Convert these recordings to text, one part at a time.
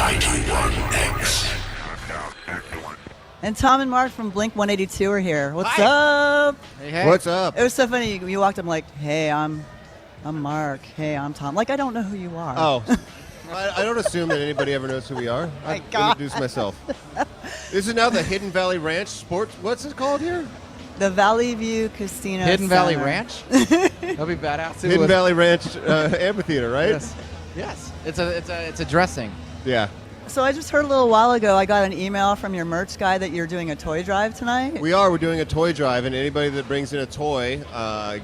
91X. And Tom and Mark from blink-182 are here. What's Hi. up? Hey. What's up? It was so funny. You walked up like, hey, I'm Mark. Hey, I'm Tom. Like, I don't know who you are. Oh. I don't assume that anybody ever knows who we are. I introduced myself. This is now the Hidden Valley Ranch Sports. What's it called here? The Valley View Casino Hidden Valley Center. Ranch? That'll be badass. Hidden Valley Ranch Amphitheater, right? Yes. It's a dressing. Yeah. So I just heard a little while ago, I got an email from your merch guy that you're doing a toy drive tonight. We're doing a toy drive, and anybody that brings in a toy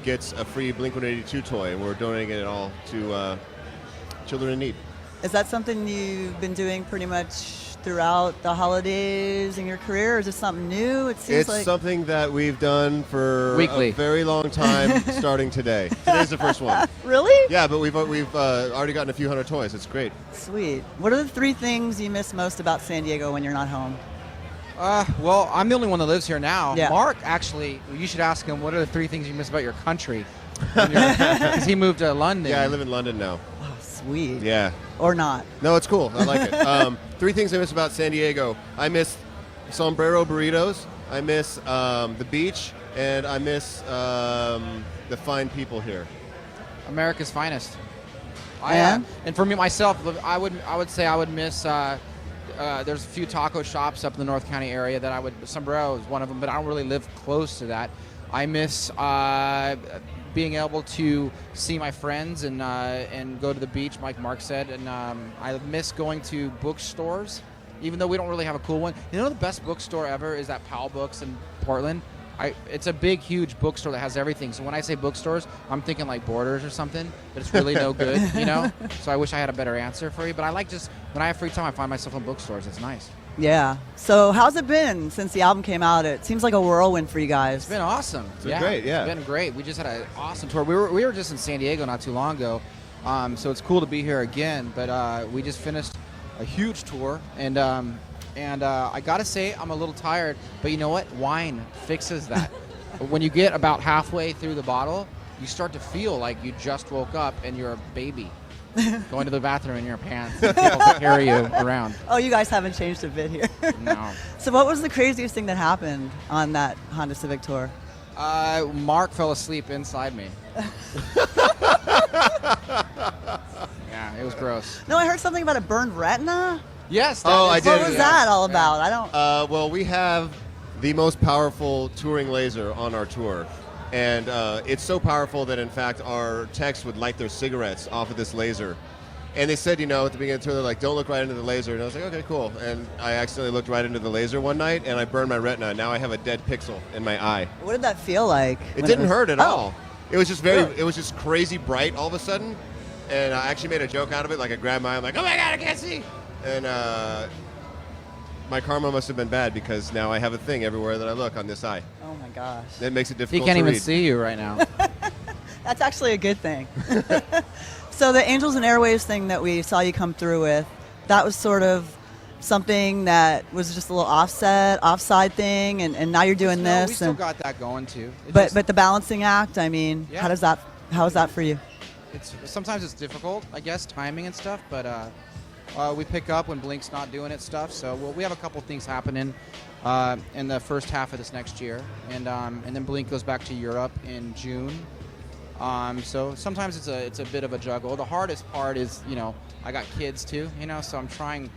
gets a free Blink-182 toy, and we're donating it all to children in need. Is that something you've been doing pretty much throughout the holidays in your career, or is it something new? It seems It's like something that we've done for Weekly. a very long time, starting today. Today's the first one. Really? Yeah, but we've already gotten a few hundred toys. It's great. Sweet. What are the 3 things you miss most about San Diego when you're not home? Well, I'm the only one that lives here now. Yeah. Mark, actually, you should ask him what are the 3 things you miss about your country. Because he moved to London. Yeah, I live in London now. Oh, sweet. Yeah. Or not. No, it's cool. I like it. 3 things I miss about San Diego. I miss sombrero burritos. I miss the beach, and I miss the fine people here. America's finest. And? And for me myself, I would say I would miss. There's a few taco shops up in the North County area that I would. Sombrero is one of them, but I don't really live close to that. I miss being able to see my friends and go to the beach, like Mark said, and I miss going to bookstores, even though we don't really have a cool one. You know, the best bookstore ever is that Powell Books in Portland. It's a big, huge bookstore that has everything. So when I say bookstores, I'm thinking like Borders or something, but it's really no good, you know? So I wish I had a better answer for you. But I like just, when I have free time, I find myself in bookstores. It's nice. Yeah. So how's it been since the album came out? It seems like a whirlwind for you guys. It's been awesome. It's been great, yeah. It's been great. We just had an awesome tour. We were just in San Diego not too long ago, so it's cool to be here again. But we just finished a huge tour, and I gotta say I'm a little tired. But you know what? Wine fixes that. When you get about halfway through the bottle, you start to feel like you just woke up and you're a baby. Going to the bathroom in your pants and people carry you around. Oh, you guys haven't changed a bit here. No. So what was the craziest thing that happened on that Honda Civic tour? Mark fell asleep inside me. Yeah, it was gross. No, I heard something about a burned retina. Yes. I did. What was that all about? I don't. Well, we have the most powerful touring laser on our tour. And it's so powerful that, in fact, our techs would light their cigarettes off of this laser. And they said, at the beginning of the tour, they're like, don't look right into the laser. And I was like, okay, cool. And I accidentally looked right into the laser one night, and I burned my retina. Now I have a dead pixel in my eye. What did that feel like? It when didn't was- hurt at Oh. all. It was just Really? it was just crazy bright all of a sudden. And I actually made a joke out of it. Like, I grabbed my eye, I'm like, oh my God, I can't see. And my karma must have been bad because now I have a thing everywhere that I look on this eye. Oh my gosh. That makes it He difficult can't to even read. see you right now. That's actually a good thing. So the Angels and Airwaves thing that we saw you come through with, that was sort of something that was just a little offside thing, and now you're doing No, we this. still And, got that going too. but the balancing act, I mean, Yeah. how is that for you? Sometimes it's difficult, I guess, timing and stuff. But we pick up when Blink's not doing its stuff. So we have a couple things happening in the first half of this next year, and then Blink goes back to Europe in June. So sometimes it's a bit of a juggle. The hardest part is, I got kids too, so I'm trying.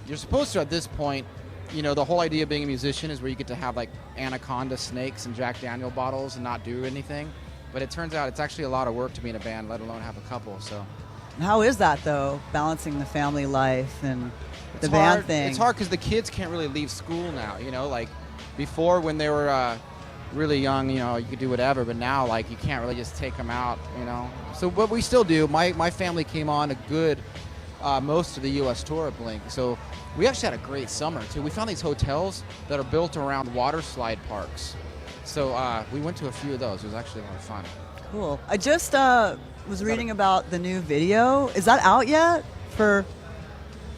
You're supposed to, at this point, the whole idea of being a musician is where you get to have like Anaconda snakes and Jack Daniel bottles and not do anything. But it turns out it's actually a lot of work to be in a band, let alone have a couple. So How is that though, balancing the family life and the it's band hard. thing? It's hard because the kids can't really leave school now. Like before when they were really young, you could do whatever. But now, like, you can't really just take them out. So what we still do. My family came on a good most of the U.S. tour of Blink. So we actually had a great summer too. We found these hotels that are built around water slide parks. So we went to a few of those. It was actually a lot of fun. Cool. I just was reading about the new video. Is that out yet for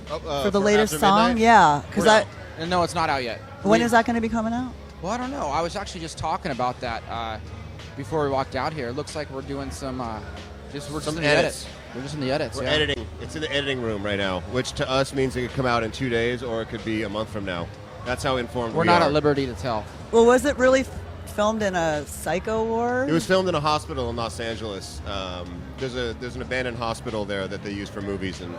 the latest After song? Midnight? Yeah, because No, it's not out yet. when is that going to be coming out? Well, I don't know. I was actually just talking about that before we walked out here. It looks like we're doing some Some new edits. We're just in the edits. We're yeah. editing. It's in the editing room right now, which to us means it could come out in 2 days or it could be a month from now. That's how informed We're we not are. at liberty to tell. Well, was it really filmed in a psycho ward? It was filmed in a hospital in Los Angeles. There's an abandoned hospital there that they use for movies and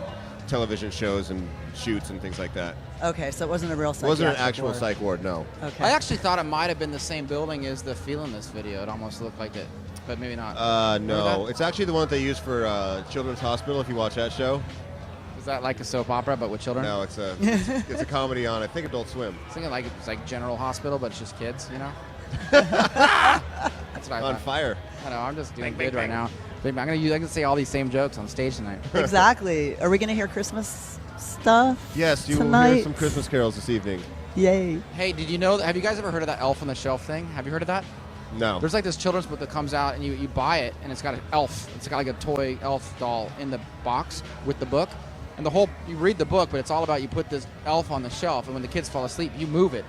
television shows and shoots and things like that. Okay, so it wasn't a real It psychiatric wasn't an actual ward. psych ward, no. Okay. I actually thought it might have been the same building as the Feelin' This video. It almost looked like it, but maybe not. No. Remember that? It's actually the one that they use for Children's Hospital, if you watch that show. Is that like a soap opera but with children? No, it's a comedy on, I think, Adult Swim. I was thinking like it's like General Hospital, but it's just kids, you know? That's what I On thought. fire. I know, I'm just doing good right now. Maybe I can say all these same jokes on stage tonight. Exactly. Are we going to hear Christmas stuff? Yes, you will tonight? hear some Christmas carols this evening. Yay. Hey, did you know? Have you guys ever heard of that Elf on the Shelf thing? Have you heard of that? No. There's like this children's book that comes out, and you buy it, and it's got an elf. It's got like a toy elf doll in the box with the book, and you read the book, but it's all about you put this elf on the shelf, and when the kids fall asleep, you move it,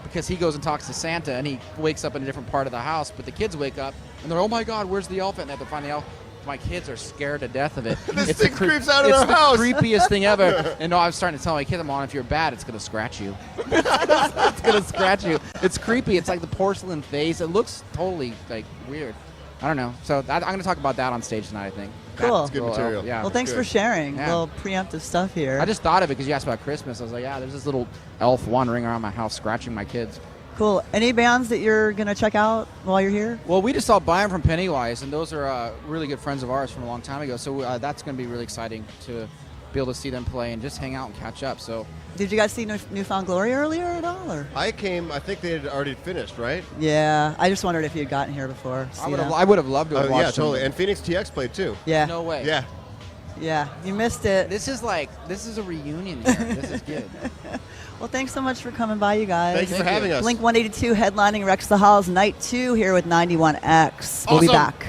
because he goes and talks to Santa, and he wakes up in a different part of the house, but the kids wake up, and they're, oh my God, where's the elf? And they have to find the elf. My kids are scared to death of it. This thing creeps out of their It's the house. creepiest thing ever. And no, I was starting to tell my kids, I'm on, if you're bad, it's going to scratch you. It's going to scratch you. It's creepy. It's like the porcelain face. It looks totally like weird. I don't know. So I'm going to talk about that on stage tonight, I think. Cool. That's good Little material. elf, yeah. Well, thanks good. for sharing. Yeah. A little preemptive stuff here. I just thought of it because you asked about Christmas. I was like, yeah, there's this little elf wandering around my house scratching my kids. Cool. Any bands that you're going to check out while you're here? Well, we just saw Byron from Pennywise, and those are really good friends of ours from a long time ago. So that's going to be really exciting to be able to see them play and just hang out and catch up. So Did you guys see Newfound Glory earlier at all? Or? I think they had already finished, right? Yeah, I just wondered if you had gotten here before. I would have loved to have Oh, watched yeah, totally. them. And Phoenix TX played too. Yeah. No way. Yeah. Yeah, you missed it. This is a reunion here. This is good. Well, thanks so much for coming by, you guys. Thank you for having us. blink-182 headlining Wrex the Halls Night 2 here with 91X. We'll be Awesome. back.